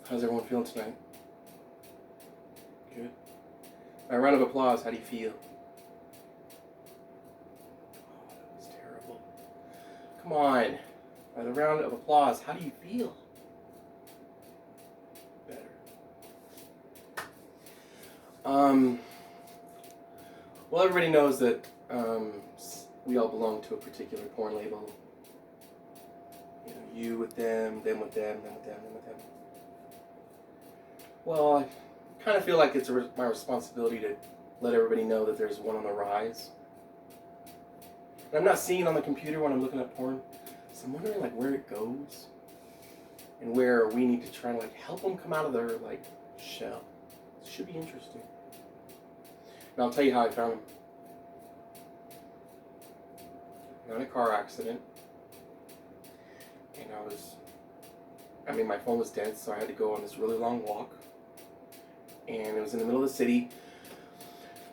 How's everyone feeling tonight? Good. By round of applause, how do you feel? Oh, that was terrible. Come on. By the round of applause, how do you feel? Better. Well, everybody knows that we all belong to a particular porn label. You know, you with them with them, them with them, them with them. Well, I kind of feel like it's my responsibility to let everybody know that there's one on the rise. And I'm not seeing it on the computer when I'm looking at porn, so I'm wondering like where it goes and where we need to try to like help them come out of their like shell. It should be interesting. And I'll tell you how I found him. I got in a car accident, and my phone was dead, so I had to go on this really long walk, and it was in the middle of the city.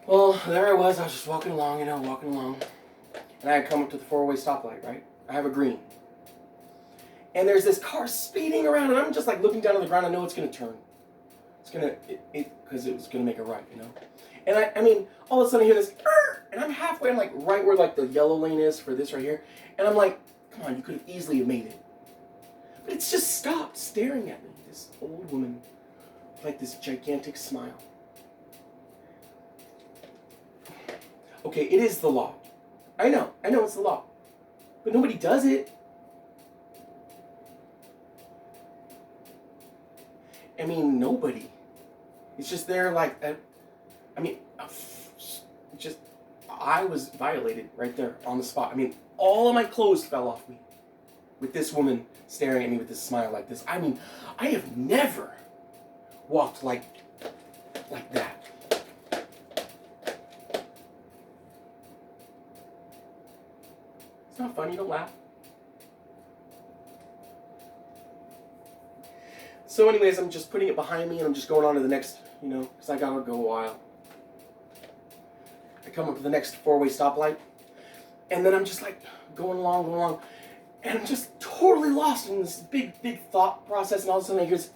Well, there I was just walking along, and I had come up to the four-way stoplight, right? I have a green. And there's this car speeding around, and I'm just like looking down on the ground. I know it's going to turn. Because it was going to make a right, you know? And I mean, all of a sudden I hear this, and I'm halfway, I'm like right where like the yellow lane is for this right here. And I'm like, come on, you could have easily have made it. But it's just stopped staring at me, this old woman with like this gigantic smile. Okay, it is the law. I know it's the law. But nobody does it. I mean, nobody. It's just there like, I was violated right there on the spot. I mean, all of my clothes fell off me with this woman staring at me with this smile like this. I mean, I have never walked like that. It's not funny, don't laugh. So anyways, I'm just putting it behind me and I'm just going on to the next, because I gotta go a while. I come up to the next four-way stoplight, and then I'm just like going along, and I'm just totally lost in this big thought process, and all of a sudden I hear this,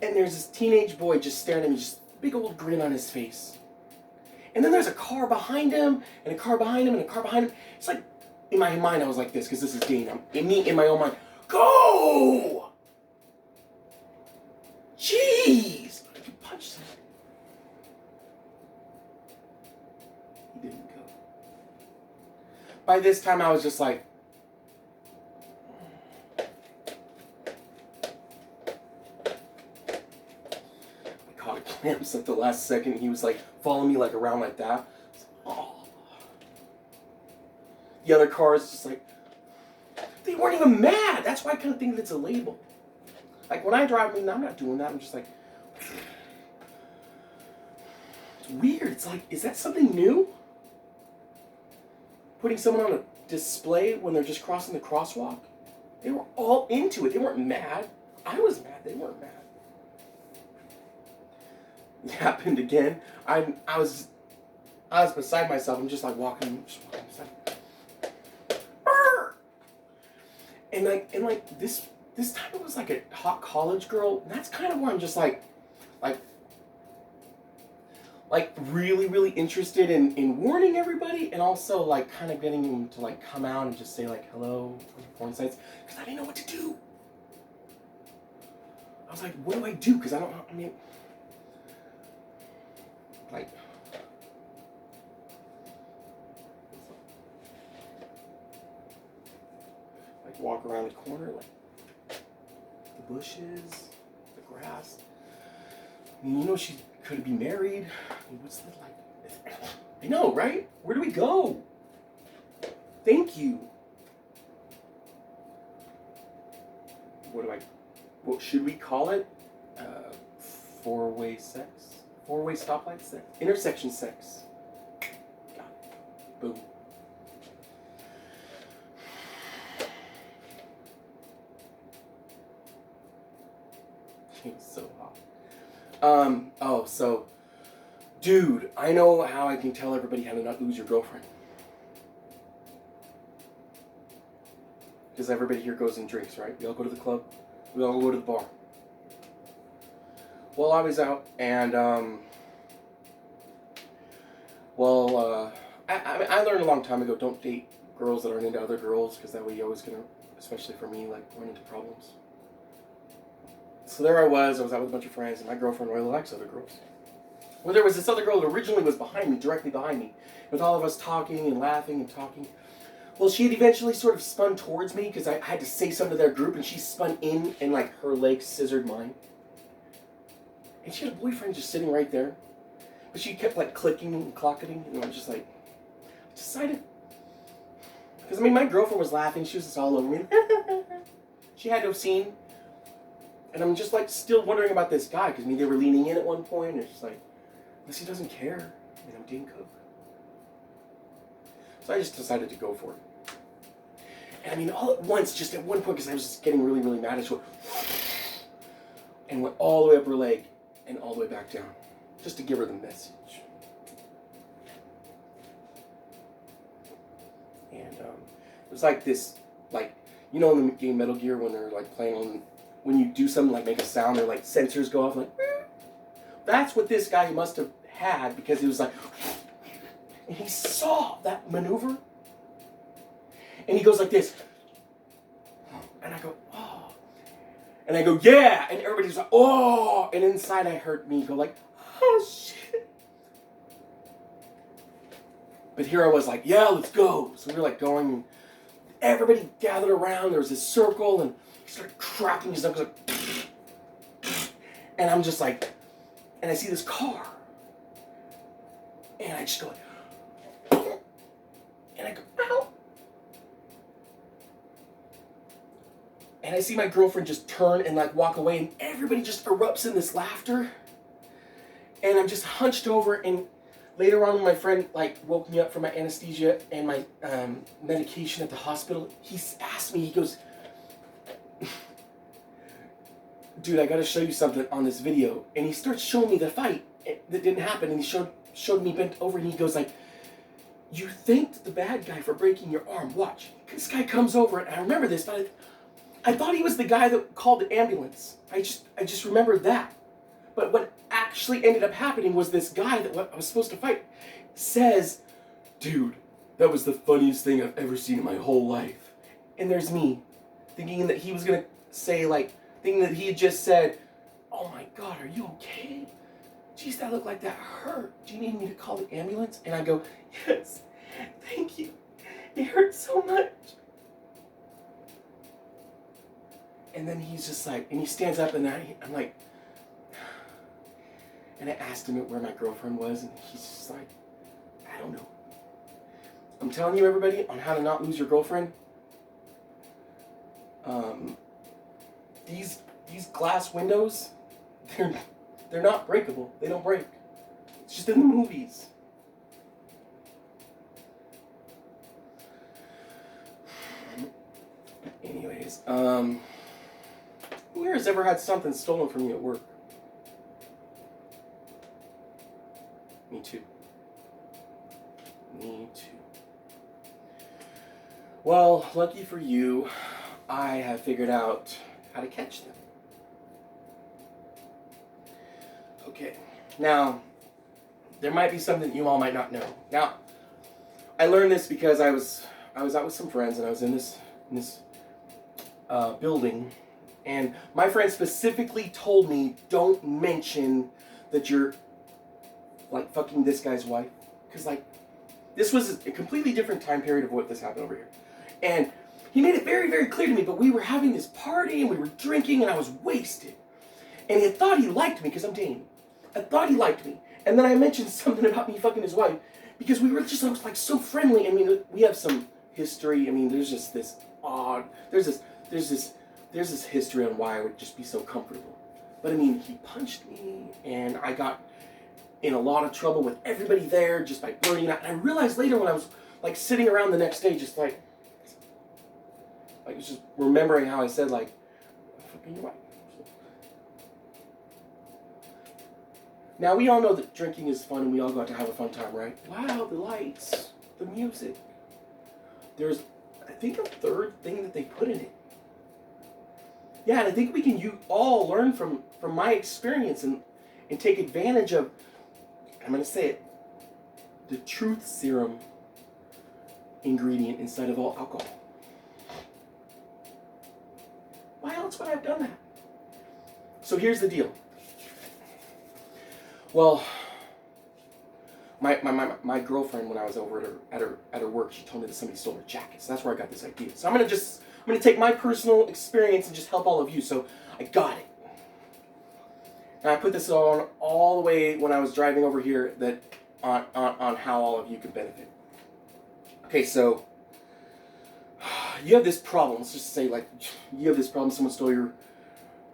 and there's this teenage boy just staring at me, just a big old grin on his face. And then there's a car behind him, and a car behind him, and a car behind him. It's like, in my mind I was like this, because this is Dane. In my own mind, go! Jeez! I could punch him. He didn't go. By this time I was just like, I caught a glimpse at the last second. He was like following me like around like that. Oh. The other cars just like, they weren't even mad. That's why I kind of think that it's a label. Like when I drive, I'm not doing that. I'm just like, it's weird. It's like, is that something new? Putting someone on a display when they're just crossing the crosswalk? They were all into it. They weren't mad. I was mad. They weren't mad. It happened again. I was beside myself. I'm just like walking. And this time it was like a hot college girl, and that's kind of where I'm just like really, really interested in warning everybody, and also like kind of getting them to like come out and just say like hello on the porn sites, because I didn't know what to do. I was like, what do I do? Because walk around the corner, like the bushes, the grass. I mean, she could be married. I mean, what's the like? I know, right? Where do we go? Thank you. What should we call it? Four-way sex? Four-way stoplight sex? Intersection sex. Got it. Boom. It's so hot. So, dude, I know how I can tell everybody how to not lose your girlfriend. because everybody here goes and drinks, right? We all go to the club. We all go to the bar. Well, I was out, and I learned a long time ago, don't date girls that aren't into other girls, because that way you're always gonna, especially for me, like, run into problems. So there I was out with a bunch of friends, and my girlfriend really likes other girls. Well, there was this other girl that originally was behind me, directly behind me, with all of us talking and laughing and talking. Well, she had eventually sort of spun towards me, because I had to say something to their group, and she spun in, and like her legs scissored mine. And she had a boyfriend just sitting right there. But she kept like clicking and clocketing, and I was just like, decided. Because I mean, my girlfriend was laughing, she was just all over me. She had no scene. And I'm just like still wondering about this guy, because I mean, they were leaning in at one point, and it's just like, unless he doesn't care. I mean, I'm Dane-Cook. So I just decided to go for it. And I mean, all at once, just at one point, because I was just getting really, really mad, I just went, and went all the way up her leg, and all the way back down, just to give her the message. And it was like this, like, you know in the game Metal Gear when they're like playing on, when you do something like make a sound, or like sensors go off, like, that's what this guy must have had, because he was like, and he saw that maneuver, and he goes like this, and I go, oh, and I go, yeah, and everybody's like, oh, and inside I heard me go like, oh shit. But here I was like, yeah, let's go. So we were like going, and everybody gathered around, there was this circle, and he started cracking his knuckles like, and I'm just like, and I see this car, and I just go like, and I go, ow. And I see my girlfriend just turn and like walk away, and everybody just erupts in this laughter. And I'm just hunched over, and later on when my friend like woke me up from my anesthesia and my medication at the hospital, he asked me, he goes, dude, I gotta show you something on this video. And he starts showing me the fight that didn't happen, and he showed me bent over, and he goes like, you thanked the bad guy for breaking your arm. Watch. This guy comes over, and I remember this, but I thought he was the guy that called the ambulance. I just remembered that. But what actually ended up happening was this guy that I was supposed to fight says, dude, that was the funniest thing I've ever seen in my whole life. And there's me, thinking that he was going to say, like, thinking that he had just said, oh my God, are you okay? Geez, that looked like that hurt. Do you need me to call the ambulance? And I go, yes, thank you. It hurt so much. And then he's just like, and he stands up, and I'm like, and I asked him where my girlfriend was, and he's just like, I don't know. I'm telling you, everybody, on how to not lose your girlfriend. These glass windows, they're not breakable. They don't break. It's just in the movies. Anyways, who here has ever had something stolen from you at work? Me too. Me too. Well, lucky for you, I have figured out how to catch them. Okay, now, there might be something you all might not know. Now, I learned this because I was out with some friends, and I was in this building, and my friend specifically told me, don't mention that you're like fucking this guy's wife, because like this was a completely different time period of what this happened over here, and he made it very, very clear to me. But we were having this party, and we were drinking, and I was wasted, and he thought he liked me because I'm Dane. I thought he liked me, and then I mentioned something about me fucking his wife, because we were just like so friendly. I mean, we have some history. I mean, there's just this odd, there's this history on why I would just be so comfortable. But I mean, he punched me, and I got in a lot of trouble with everybody there just by blurting it out. And I realized later when I was like sitting around the next day, just like just remembering how I said like, fucking your wife. Now we all know that drinking is fun, and we all go out to have a fun time, right? Wow, the lights, the music. There's I think a third thing that they put in it. Yeah, and I think we can all learn from my experience and take advantage of, I'm going to say it, the truth serum ingredient inside of all alcohol. Why else would I have done that? So here's the deal. Well, my girlfriend, when I was over at her work, she told me that somebody stole her jacket. So that's where I got this idea. So I'm gonna take my personal experience and just help all of you. So I got it. And I put this on all the way when I was driving over here on how all of you could benefit. Okay, so you have this problem. Let's just say, like, you have this problem. Someone stole your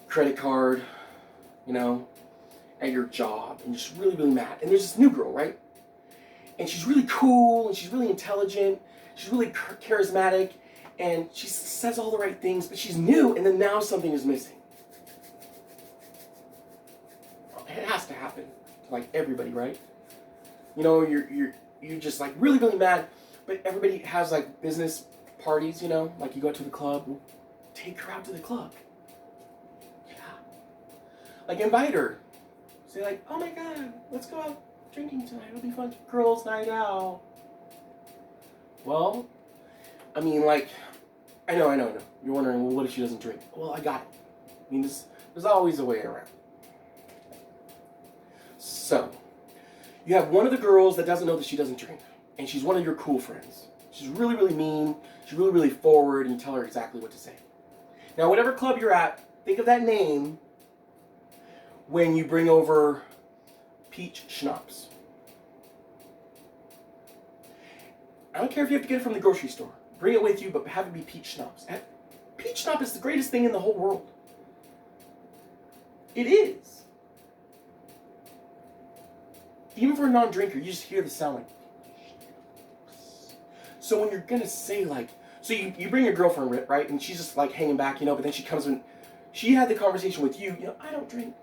credit card, at your job, and you're just really, really mad. And there's this new girl, right? And she's really cool, and she's really intelligent. She's really charismatic, and she says all the right things, but she's new, and then now something is missing. It has to happen to, like, everybody, right? You're just, like, really, really mad, but everybody has, like, business parties, like you go to the club. Well, take her out to the club. Yeah. Like, invite her. Say, like, oh my God, let's go out drinking tonight. It'll be fun. Girls' night out. Well, I mean, like, I know. You're wondering, well, what if she doesn't drink? Well, I got it. I mean, there's always a way around. So, you have one of the girls that doesn't know that she doesn't drink, and she's one of your cool friends. She's really, really mean. She's really, really forward, and you tell her exactly what to say. Now, whatever club you're at, think of that name when you bring over peach schnapps. I don't care if you have to get it from the grocery store. Bring it with you, but have it be peach schnapps. Peach schnapps is the greatest thing in the whole world. It is. Even for a non-drinker, you just hear the sound like. So when you're gonna say, like, so you bring your girlfriend, right, and she's just like hanging back, but then she comes in, she had the conversation with you, I don't drink.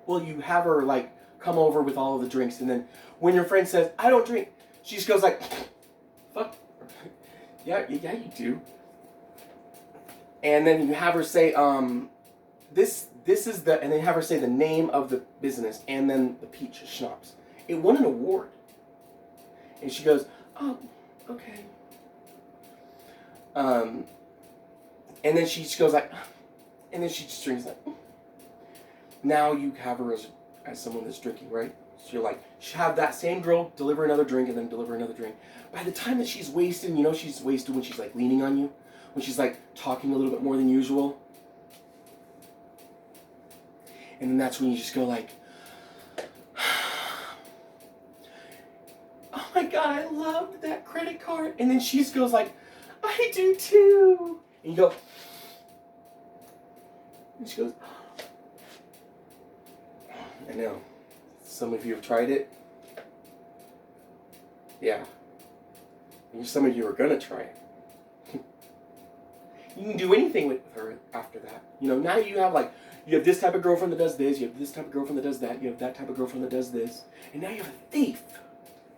Well, you have her, like, come over with all of the drinks, and then when your friend says, I don't drink, she just goes like, fuck, yeah, you do. And then you have her say, this is the, and then have her say the name of the business, and then the peach schnapps. It won an award. And she goes, oh, okay. And then she just goes like, and then she just drinks like. Now you have her as someone that's drinking, right? So you're like, have that same girl deliver another drink and then deliver another drink. By the time that she's wasted, she's wasted when she's like leaning on you, when she's like talking a little bit more than usual. And then that's when you just go like, oh my God, I loved that credit card. And then she just goes like, I do too. And you go, and she goes, I know. Some of you have tried it. Yeah. And some of you are going to try it. You can do anything with her after that. Now you have this type of girlfriend that does this, you have this type of girlfriend that does that, you have that type of girlfriend that does this, and now you have a thief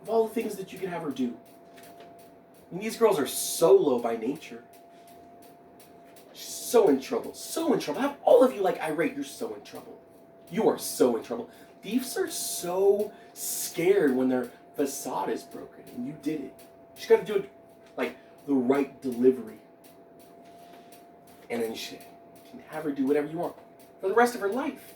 of all the things that you can have her do. And these girls are so low by nature. She's so in trouble, so in trouble. I have all of you like irate, you're so in trouble. You are so in trouble. Thieves are so scared when their facade is broken, and you did it. You just got to do it like the right delivery. And then you can have her do whatever you want for the rest of her life.